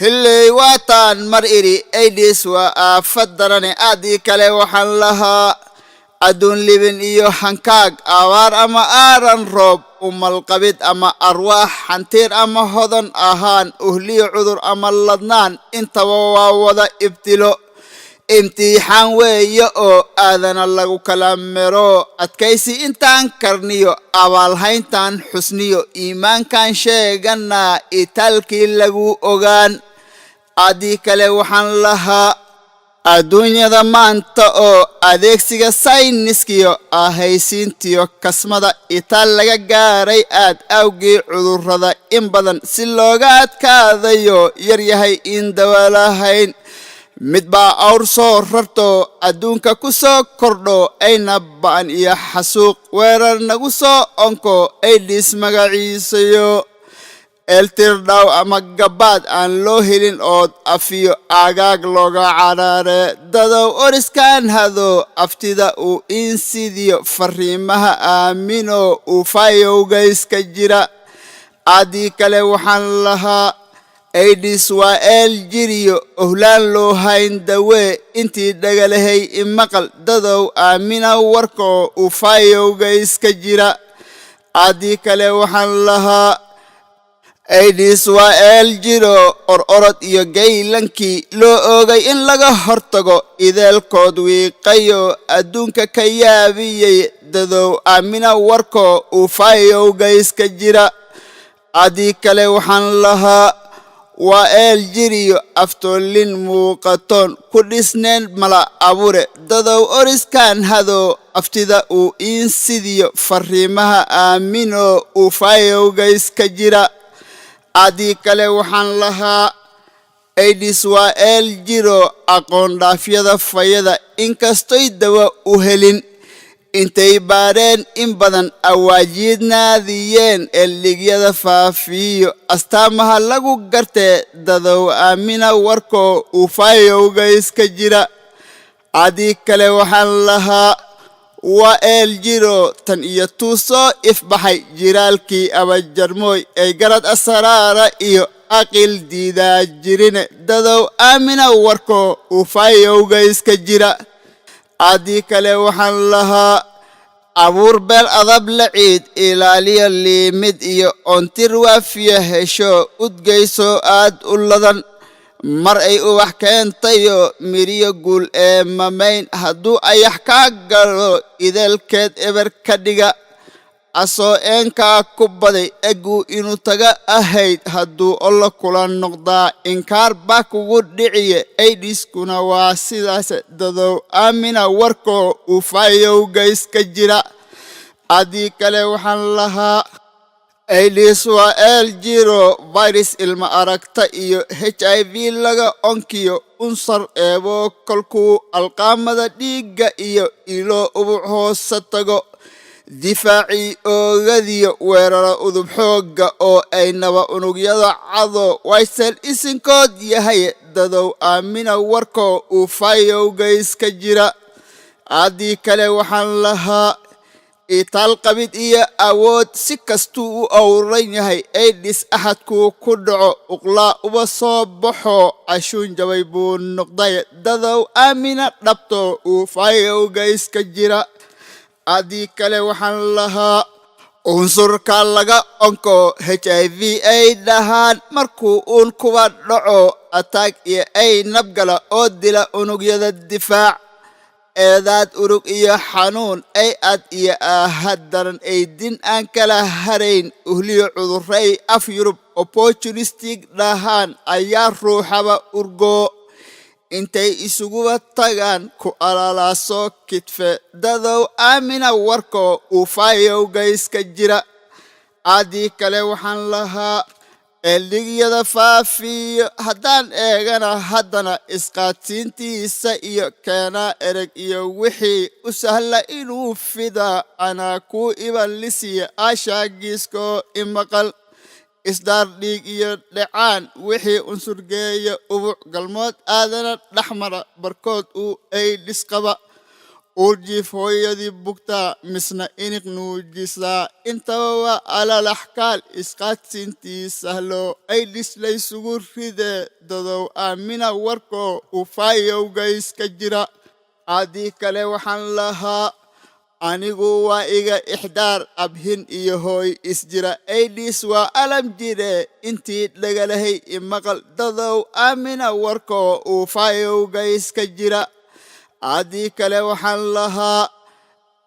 هلي واتان مرئري ايديس وافدرني ادي كلي وحن لها أدون لبن إيو حنكاك أوار أما آران روب القبيد أما أرواح حنتير أما هضن أهان أهلي عذر أما اللدنان انت ووضا ابتلو امتحان ويو آذان الله كلام مرو أتكيسي انتان كرنيو أوال هاينتان حسنيو إيمان كان شيغانا إتالكي لغو أغان أدي كالي وحن لها adduunyada maanta oo adeegsiga sayniskiyo ahaysiintiyo kasmada itaal laga gaaray aad awgii cudurrada in badan si looga adkaadayo yaryahay in dawalahayn midbaa awr soo rarto adduunka ku soo kordho ayna ba'an iyo xasuuq weerar nagu soo onko ay dhis magaciisayo eltirdhaw ama gabaad aan loo helin ood afiyo aagaag looga caraare dadow oriskaan hado aftida uu insidiyo fariimaha aamino uu fayowgayska jira adii kale waxaan lahaa aidis waa eel jiriyo ohlaan loo hayn dawee intii dhagalahay imaqal dadow aamina warko uu fayowgayska jira adii kale waxaan lahaa aidis waa eel jiro orod iyo gaylankii loo oogay in laga hortago ideelkood wiiqayo adduunka ka yaabiyey dadow aamina warko uu fayowgayska jira adii kale waxaan lahaa waa eel jiriyo aftoolin muuqatoon ku dhisneen mala abure dadow oriskaan hado aftida uu insidiyo fariimaha aamino uu fayowgayska jira adii kale waxaan lahaa aidis waa eel jiro aqoon dhaafyada fayada inkastoy dawa u helin intay baareen in badan awaajiidnaadiyeen eldhigyada faafiyo astaamaha lagu gartee dadow aamina warko uu fayowgayska jira adii kale waxaan lahaa waa eel jiro tan iyo tuusoo ifbaxay jiraalkii abajarmooy ay garad asaraara iyo aqil diidaa jirine dadow aamina warko uu fayowgayska jira adii kale waxaan lahaa abuur beel adab la ciid ilaaliyo liimid iyo ontir waafiya hesho udgayso aad u ladan mar ay ubax keentayo miriyo guul ee mamayn hadduu ayax kaa galo ideelkeed eber ka dhiga asoo eenkaa ku baday eguu inuu taga ahayd hadduu olla kula noqdaa inkaar baa kugu dhiciye aidhiskuna waa sidaas dadow aamina warko uu fayowgayska jira adii kale waxaan lahaa aidis waa eel jiro virus ilma aragta iyo HIV laga onkiyo unsar eebo kolkuu alqaamada dhiigga iyo ilo ubuc hoose tago difaacii oogadiyo weerara udub xoogga oo ay naba unugyada cado waysel isinkood yahay dadow aamina warko uu fayowgayska jira adii kale waxaan lahaa itaal qabid iyo awood si kastuu u awran yahay aidis axadkuu ku dhaco uqlaa uba soo baxo cashuun jabay buu noqday dadow aamina dhabto uu fayowgayska jira adii kale waxaan lahaa unsurka laga onko HIV ay dhahaan markuu uun kuba dhaco ataag iyo ay nabgala oo dila unugyada difaac eedaad urug iyo xanuun ay ad iyo aahad daran ay din aan kala harayn uhliyo cudurray af yurub opportunistic dhahaan ayaa ruuxaba urgo intay isuguba tagaan ku alalaasoo kidfe dadow aamina warko uu fayowgayska jira adii kale waxaan lahaa eldhigyada faafiyo haddaan eegana haddana isqaadsiintiisa iyo keenaa ereg iyo wixii u sahla inuu fidaa anaa kuu ibanlisiya aashaagiiskoo imaqal isdaar dhiig iyo dhecaan wixii unsurgeeya ubuc galmood aadana dhexmara barkood uu aidis qaba urjif hooyadii bugtaa misna iniq nuujisaa intaba waa alalaxkaal isqaadsiintii sahlo aydhis laysugu ridee dadow aamina warkoo ufaayowga iska jira haddii kale waxaan lahaa anigu waa iga ixdaar abhin iyo hooy isjira aydhis waa alam jire intii dhagalahay imaqal dadow aamina warkoo ufaayowga iska jira haddii kale waxaan lahaa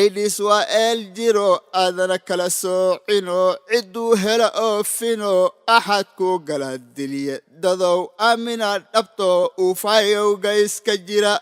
aydhis waa eel jiro aadana kala soocinoo cidduu hela oofinoo axad kuu gala diliye dadow aamina dhabtoo ufaayowga iska jira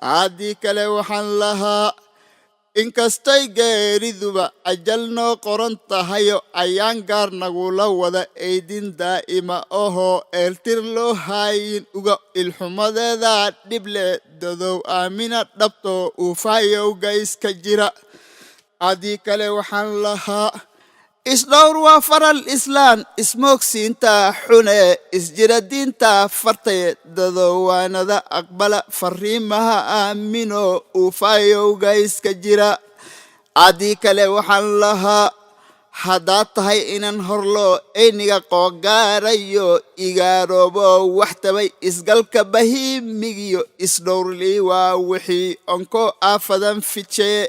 haddii kale waxaan lahaa inkastay geeriduba ajal noo qoran tahayo ayaan gaar nagula wada eydin daa'ima ohoo eeltir loo haayin uga ilxumadeeda dhible dadow aamina dhabtoo ufaayowga iska jira haddii kale waxaan lahaa isdhowr waa faral islaan ismoogsiinta xune isjira diinta fartaye dadowaanada aqbala fariimaha aamino ufaayowga iska jira haddii kale waxaan lahaa haddaad tahay inan horloo ayniga qoogaarayo igaaroobo wax tabay isgalka bahiimigiyo isdhowrlii waa wixii onko aafadan fidshaye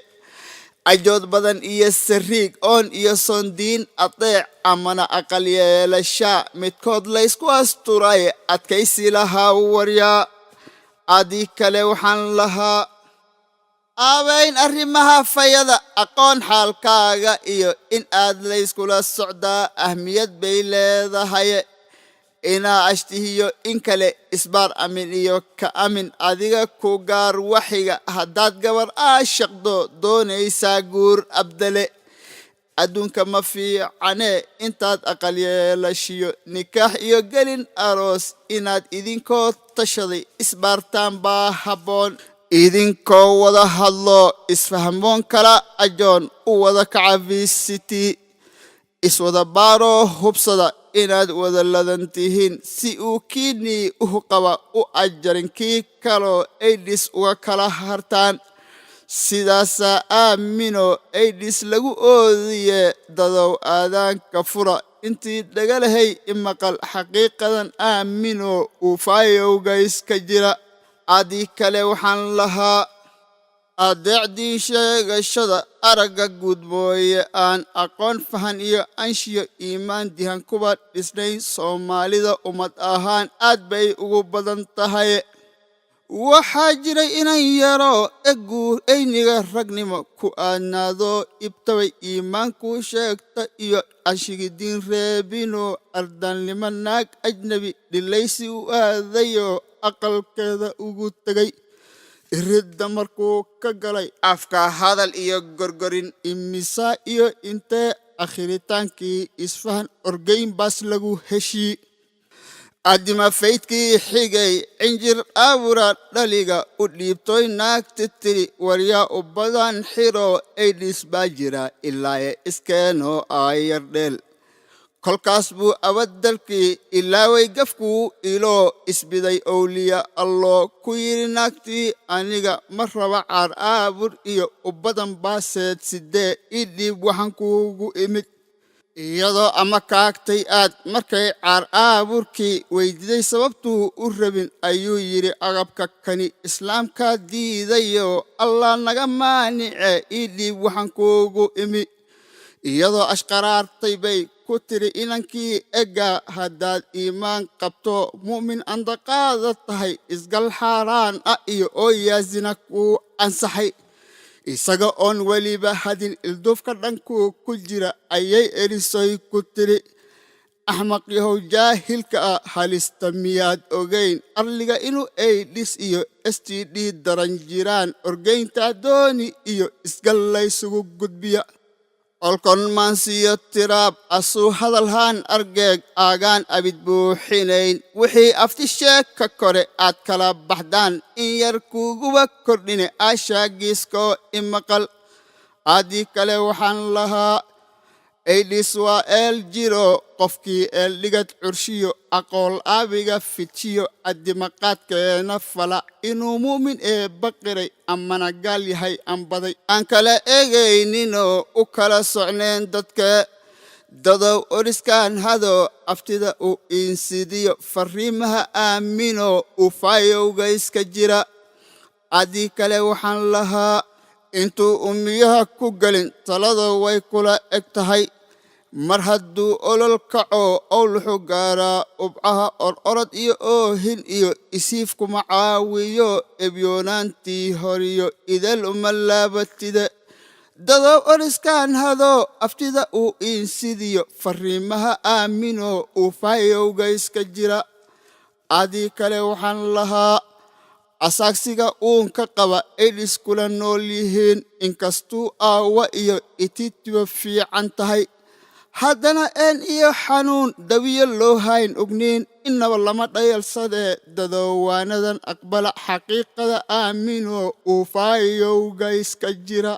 ajood badan iyo sariig oon iyo sondiin adeec amana aqal yeelasha midkood laysku asturay adkaysi lahaa waryaa haddii kale waxaan lahaa aabayn arrimaha fayada aqoon xaalkaaga iyo in aad layskula socdaa ahmiyad bay leedahay inaa ashtihiyo in kale isbaar amin iyo ka amin adiga ku gaar waxiga haddaad gabar aashaqdo doonaysaa guur abdale adduunka ma fiicane intaad aqal yeelashiyo nikaax iyo gelin aroos inaad idinkoo tashaday isbaartaan baa habboon idinkoo wada hadlo isfahmoon kala ajoon u wada kacafiisiti iswada baaroo hubsada inaad wada ladan tihiin si uu kiinii qaba u ajarin kii kaloo aydhis uga kala hartaan sidaasaa aamino aydhis lagu oodiye dadow aadaanka fura intii dhagalahay imaqal xaqiiqadan aamino ufaayowga iska jira haddii kale waxaan lahaa adeecdii sheegashada aragga guud mooye aan aqoon fahan iyo anshiyo iimaan dihan kuba dhisnayn soomaalida ummad ahaan aad bay ugu badan tahay waxaa jiray inan yaro guur ayniga ragnimo ku aadnaado ibtabay iimaankuu sheegta iyo anshigidiin reebinoo ardaannimo naag ajnabi dhilaysi u aadayo aqalkeeda ugu tegay iridda markuu ka galay afka hadal iyo gorgorin imisa iyo intee akhiritaankii isfahan orgeyn baas lagu heshii addima faydkii xigay cinjir aabura dhaliga u dhiibtoy naagti tiri waryaa u badan xiro aydhis baa jira ilaaye iskeenoo aayardheel kolkaas buu abaddalkii ilaaway gafkuu iloo isbiday owliya alloo ku yidhi naagtii aniga ma raba caar aabur iyo u badan baaseed sidee ii dhiib waxaan kuugu imid iyadoo ama kaagtay aad markay caar aaburkii weydiiday sababtuu u rabin ayuu yidhi agabka kani islaamkaa diidayo allah naga maanice ii dhiib waxaan kuugu imi iyadoo ashqaraartay bay ku tiri inankii ega haddaad iimaan qabto mu'min andaqaada tahay isgal xaaraan ah iyo ooyaasina kuu ansaxay isaga oon weliba hadin ilduufka dhankuu ku jira ayay erisoy ku tiri axmaq yahow jaahilka ah halista miyaad ogayn arliga inuu aydhis iyo std daran jiraan orgeyntaa dooni iyo isgal laysugu gudbiya olkon maansiyo tiraab asuu hadalhaan argeeg aagaan abid buuxinayn wixii aftisheeg ka kore aad kala baxdaan in yar kuuguba kordhine aashaagiiskoo imaqal haddii kale waxaan lahaa aidhis waa eel jiro qofkii eeldhigad curshiyo aqool aabiga fidjiyo addimaqaadkeena fala inuu mu'min ee baqiray amana gaal yahay anbaday aan kala eegayninoo u kala socneen dadka dadow oriskaan hado aftida u insidiyo farriimaha aamino u faayowga iska jira haddii kale waxaan lahaa intuu ummiyaha ku gelin talado way kula eg tahay mar hadduu olol kaco owluxu gaaraa ubcaha ororod iyo oohin iyo isiif kuma caawiyo ebyoonaantii horiyo idal uma laabatide dadow oriskaan hado aftida uu insidiyo farriimaha aamino uu faayowga iska jira haddii kale waxaan lahaa asaagsiga uunka qaba aidhis kula nool yihiin inkastuu aawa iyo ititiba fiican tahay haddana een iyo xanuun dawiyo loo hayn ogniin innaba lama dhayalsadee dadowaanadan aqbala xaqiiqada aamino uu faayowga iska jira